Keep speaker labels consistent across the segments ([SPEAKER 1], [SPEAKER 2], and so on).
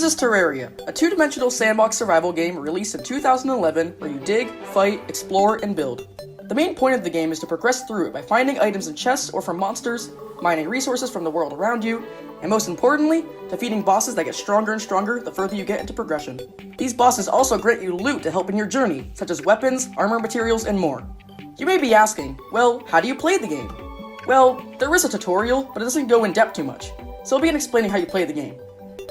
[SPEAKER 1] is Terraria, a two-dimensional sandbox survival game released in 2011 where you dig, fight, explore, and build. The main point of the game is to progress through it by finding items in chests or from monsters, mining resources from the world around you, and most importantly, defeating bosses that get stronger and stronger the further you get into progression. These bosses also grant you loot to help in your journey, such as weapons, armor materials, and more. You may be asking, well, how do you play the game? Well, there is a tutorial, but it doesn't go in depth too much, so I'll begin explaining how you play the game.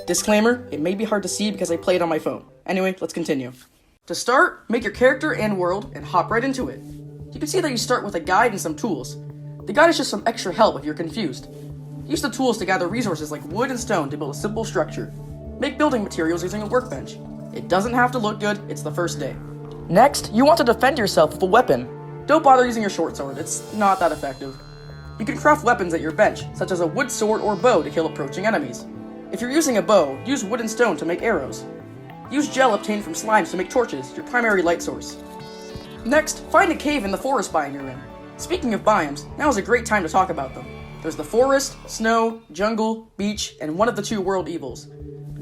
[SPEAKER 1] Disclaimer, it may be hard to see because I play it on my phone. Anyway, let's continue. To start, make your character and world and hop right into it. You can see that you start with a guide and some tools. The guide is just some extra help if you're confused. Use the tools to gather resources like wood and stone to build a simple structure. Make building materials using a workbench. It doesn't have to look good, it's the first day. Next, you want to defend yourself with a weapon. Don't bother using your short sword, it's not that effective. You can craft weapons at your bench, such as a wood sword or bow to kill approaching enemies. If you're using a bow, use wood and stone to make arrows. Use gel obtained from slimes to make torches, your primary light source. Next, find a cave in the forest biome you're in. Speaking of biomes, now is a great time to talk about them. There's the forest, snow, jungle, beach, and one of the two world evils.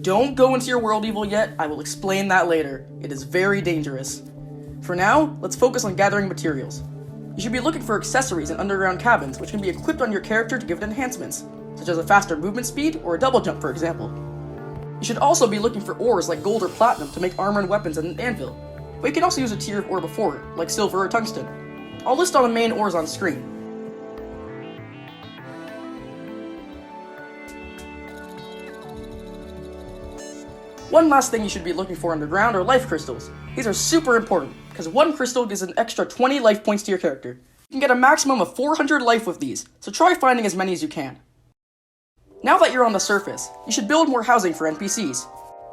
[SPEAKER 1] Don't go into your world evil yet, I will explain that later. It is very dangerous. For now, let's focus on gathering materials. You should be looking for accessories in underground cabins, which can be equipped on your character to give it enhancements, such as a faster movement speed or a double jump, for example. You should also be looking for ores like gold or platinum to make armor and weapons and an anvil, but you can also use a tier of ore before it, like silver or tungsten. I'll list all the main ores on screen. One last thing you should be looking for underground are life crystals. These are super important, because one crystal gives an extra 20 life points to your character. You can get a maximum of 400 life with these, so try finding as many as you can. Now that you're on the surface, you should build more housing for NPCs.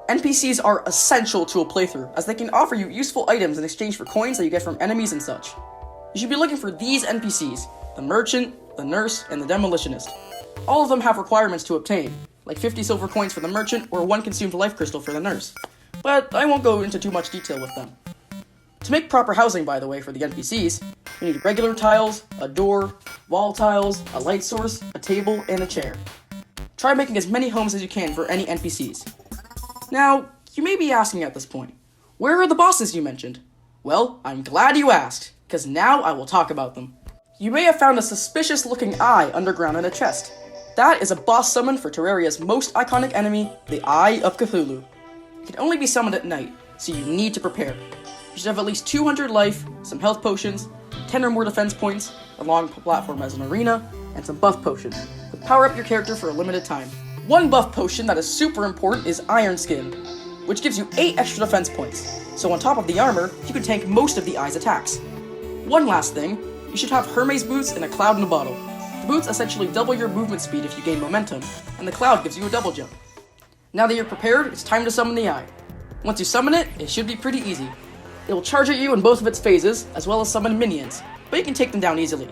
[SPEAKER 1] NPCs are essential to a playthrough, as they can offer you useful items in exchange for coins that you get from enemies and such. You should be looking for these NPCs, the merchant, the nurse, and the demolitionist. All of them have requirements to obtain, like 50 silver coins for the merchant or 1 consumed life crystal for the nurse, but I won't go into too much detail with them. To make proper housing, by the way, for the NPCs, you need regular tiles, a door, wall tiles, a light source, a table, and a chair. Try making as many homes as you can for any NPCs. Now, you may be asking at this point, where are the bosses you mentioned? Well, I'm glad you asked, because now I will talk about them. You may have found a suspicious-looking eye underground in a chest. That is a boss summon for Terraria's most iconic enemy, the Eye of Cthulhu. It can only be summoned at night, so you need to prepare. You should have at least 200 life, some health potions, 10 or more defense points, a long platform as an arena, and some buff potions to power up your character for a limited time. One buff potion that is super important is Iron Skin, which gives you 8 extra defense points, so on top of the armor, you can tank most of the Eye's attacks. One last thing, you should have Hermes boots and a cloud in a bottle. The boots essentially double your movement speed if you gain momentum, and the cloud gives you a double jump. Now that you're prepared, it's time to summon the Eye. Once you summon it, it should be pretty easy. It will charge at you in both of its phases, as well as summon minions, but you can take them down easily.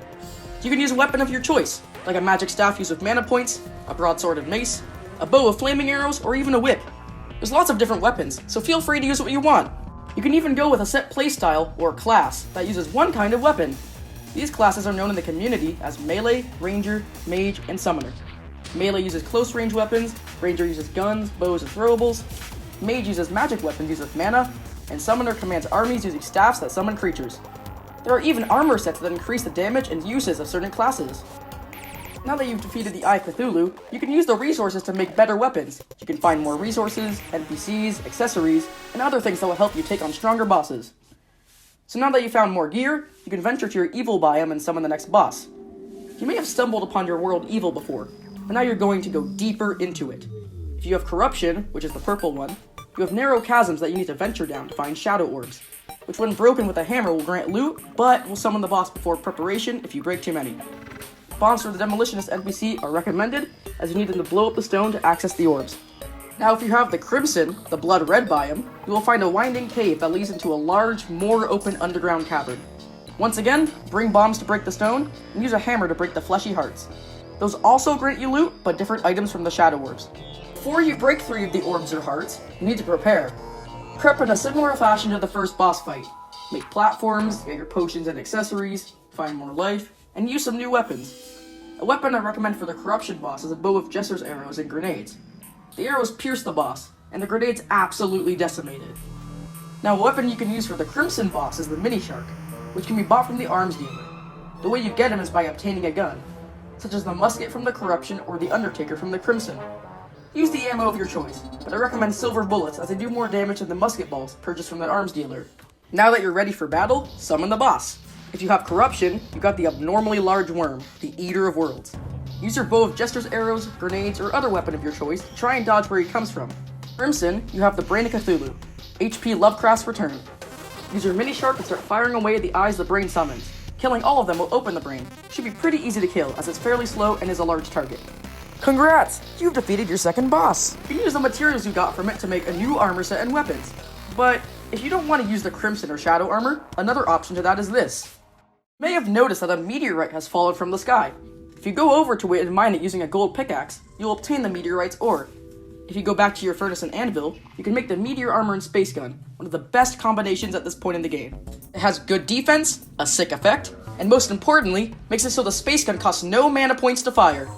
[SPEAKER 1] You can use a weapon of your choice, like a magic staff used with mana points, a broadsword and mace, a bow of flaming arrows, or even a whip. There's lots of different weapons, so feel free to use what you want. You can even go with a set playstyle or class that uses one kind of weapon. These classes are known in the community as Melee, Ranger, Mage, and Summoner. Melee uses close range weapons, Ranger uses guns, bows, and throwables, Mage uses magic weapons used with mana, and Summoner commands armies using staffs that summon creatures. There are even armor sets that increase the damage and uses of certain classes. Now that you've defeated the Eye of Cthulhu, you can use the resources to make better weapons. You can find more resources, NPCs, accessories, and other things that will help you take on stronger bosses. So now that you found more gear, you can venture to your evil biome and summon the next boss. You may have stumbled upon your world evil before, but now you're going to go deeper into it. If you have corruption, which is the purple one, you have narrow chasms that you need to venture down to find shadow orbs, which when broken with a hammer will grant loot, but will summon the boss before preparation if you break too many. Bombs for the demolitionist NPC are recommended, as you need them to blow up the stone to access the orbs. Now if you have the Crimson, the blood red biome, you will find a winding cave that leads into a large, more open underground cavern. Once again, bring bombs to break the stone, and use a hammer to break the fleshy hearts. Those also grant you loot, but different items from the shadow orbs. Before you break 3 of the orbs or hearts, you need to prepare. Prep in a similar fashion to the first boss fight. Make platforms, get your potions and accessories, find more life, and use some new weapons. A weapon I recommend for the corruption boss is a bow of Jesser's arrows and grenades. The arrows pierce the boss, and the grenades absolutely decimated. Now, a weapon you can use for the Crimson boss is the Mini Shark, which can be bought from the arms dealer. The way you get him is by obtaining a gun, such as the musket from the Corruption or the Undertaker from the Crimson. Use the ammo of your choice, but I recommend silver bullets as they do more damage than the musket balls purchased from the arms dealer. Now that you're ready for battle, summon the boss. If you have Corruption, you got the abnormally large worm, the Eater of Worlds. Use your bow of Jester's arrows, grenades, or other weapon of your choice to try and dodge where he comes from. Crimson, you have the Brain of Cthulhu, HP Lovecraft's Return. Use your Mini Shark and start firing away at the eyes the brain summons. Killing all of them will open the brain. Should be pretty easy to kill, as it's fairly slow and is a large target. Congrats! You've defeated your second boss! You can use the materials you got from it to make a new armor set and weapons. But if you don't want to use the Crimson or Shadow armor, another option to that is this. You may have noticed that a meteorite has fallen from the sky. If you go over to it and mine it using a gold pickaxe, you'll obtain the meteorite's ore. If you go back to your furnace and anvil, you can make the meteor armor and space gun, one of the best combinations at this point in the game. It has good defense, a sick effect, and most importantly, makes it so the space gun costs no mana points to fire.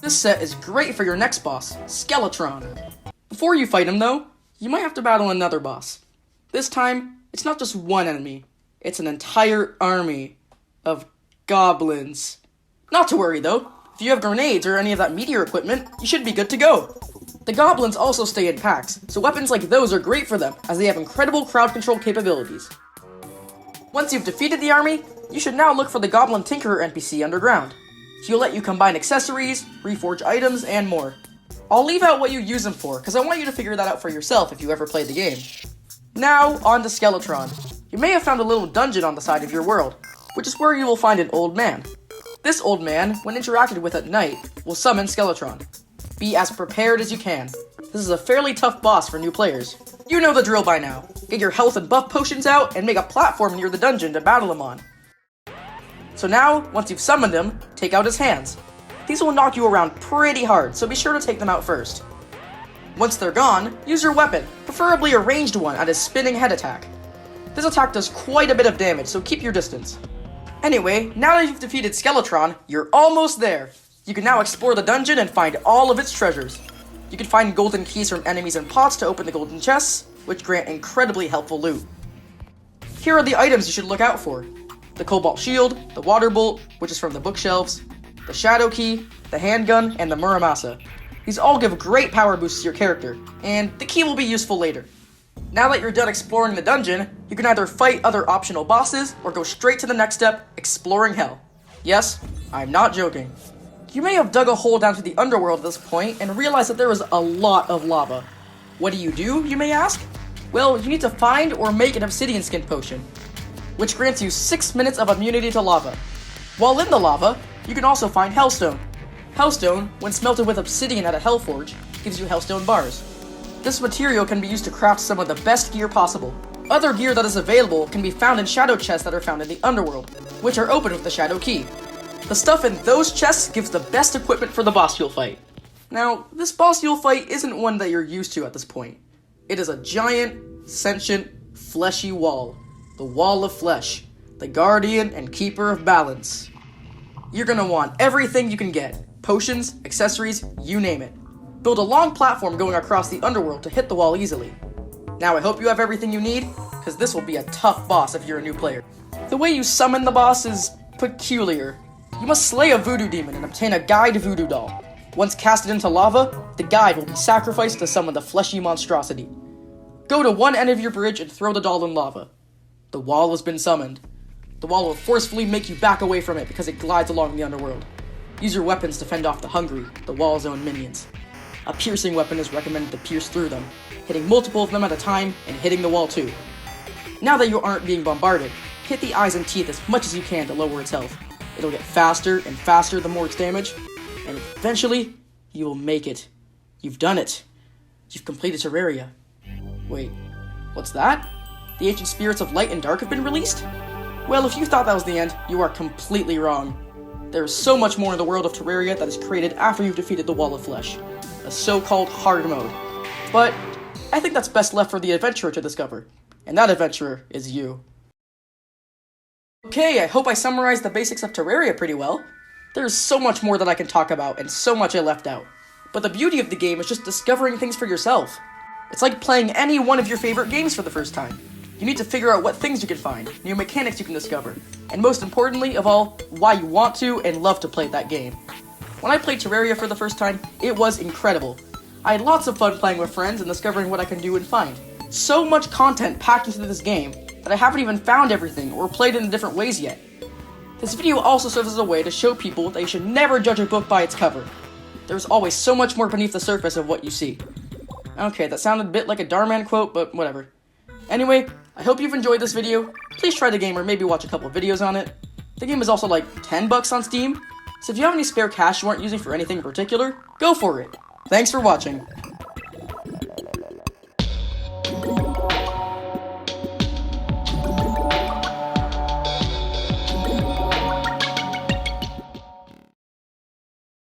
[SPEAKER 1] This set is great for your next boss, Skeletron. Before you fight him though, you might have to battle another boss. This time, it's not just one enemy, it's an entire army of goblins. Not to worry though, if you have grenades or any of that meteor equipment, you should be good to go. The goblins also stay in packs, so weapons like those are great for them, as they have incredible crowd control capabilities. Once you've defeated the army, you should now look for the Goblin Tinkerer NPC underground. She'll let you combine accessories, reforge items, and more. I'll leave out what you use them for, because I want you to figure that out for yourself if you ever play the game. Now, on to Skeletron. You may have found a little dungeon on the side of your world, which is where you will find an old man. This old man, when interacted with at night, will summon Skeletron. Be as prepared as you can. This is a fairly tough boss for new players. You know the drill by now. Get your health and buff potions out and make a platform near the dungeon to battle him on. So now, once you've summoned him, take out his hands. These will knock you around pretty hard, so be sure to take them out first. Once they're gone, use your weapon, preferably a ranged one at his spinning head attack. This attack does quite a bit of damage, so keep your distance. Anyway, now that you've defeated Skeletron, you're almost there. You can now explore the dungeon and find all of its treasures. You can find golden keys from enemies and pots to open the golden chests, which grant incredibly helpful loot. Here are the items you should look out for. The Cobalt Shield, the Water Bolt, which is from the bookshelves, the Shadow Key, the Handgun, and the Muramasa. These all give great power boosts to your character, and the key will be useful later. Now that you're done exploring the dungeon, you can either fight other optional bosses, or go straight to the next step, exploring Hell. Yes, I'm not joking. You may have dug a hole down to the underworld at this point and realized that there is a lot of lava. What do, you may ask? Well, you need to find or make an obsidian skin potion, which grants you 6 minutes of immunity to lava. While in the lava, you can also find Hellstone. Hellstone, when smelted with obsidian at a Hellforge, gives you Hellstone bars. This material can be used to craft some of the best gear possible. Other gear that is available can be found in shadow chests that are found in the underworld, which are opened with the Shadow Key. The stuff in those chests gives the best equipment for the boss you'll fight. Now, this boss you'll fight isn't one that you're used to at this point. It is a giant, sentient, fleshy wall. The Wall of Flesh, the guardian and keeper of balance. You're gonna want everything you can get. Potions, accessories, you name it. Build a long platform going across the underworld to hit the wall easily. Now I hope you have everything you need, because this will be a tough boss if you're a new player. The way you summon the boss is peculiar. You must slay a voodoo demon and obtain a guide voodoo doll. Once casted into lava, the guide will be sacrificed to summon the fleshy monstrosity. Go to one end of your bridge and throw the doll in lava. The wall has been summoned. The wall will forcefully make you back away from it because it glides along the underworld. Use your weapons to fend off the hungry, the wall's own minions. A piercing weapon is recommended to pierce through them, hitting multiple of them at a time and hitting the wall too. Now that you aren't being bombarded, hit the eyes and teeth as much as you can to lower its health. It'll get faster and faster the more it's damaged, and eventually, you will make it. You've done it. You've completed Terraria. Wait, what's that? The ancient spirits of light and dark have been released? Well, if you thought that was the end, you are completely wrong. There is so much more in the world of Terraria that is created after you've defeated the Wall of Flesh, a so-called hard mode. But I think that's best left for the adventurer to discover, and that adventurer is you. Okay, I hope I summarized the basics of Terraria pretty well. There's so much more that I can talk about, and so much I left out. But the beauty of the game is just discovering things for yourself. It's like playing any one of your favorite games for the first time. You need to figure out what things you can find, new mechanics you can discover, and most importantly of all, why you want to and love to play that game. When I played Terraria for the first time, it was incredible. I had lots of fun playing with friends and discovering what I can do and find. So much content packed into this game that I haven't even found everything or played it in different ways yet. This video also serves as a way to show people that you should never judge a book by its cover. There's always so much more beneath the surface of what you see. Okay, that sounded a bit like a Darman quote, but whatever. Anyway, I hope you've enjoyed this video. Please try the game or maybe watch a couple of videos on it. The game is also like $10 on Steam, so if you have any spare cash you aren't using for anything in particular, go for it. Thanks for watching.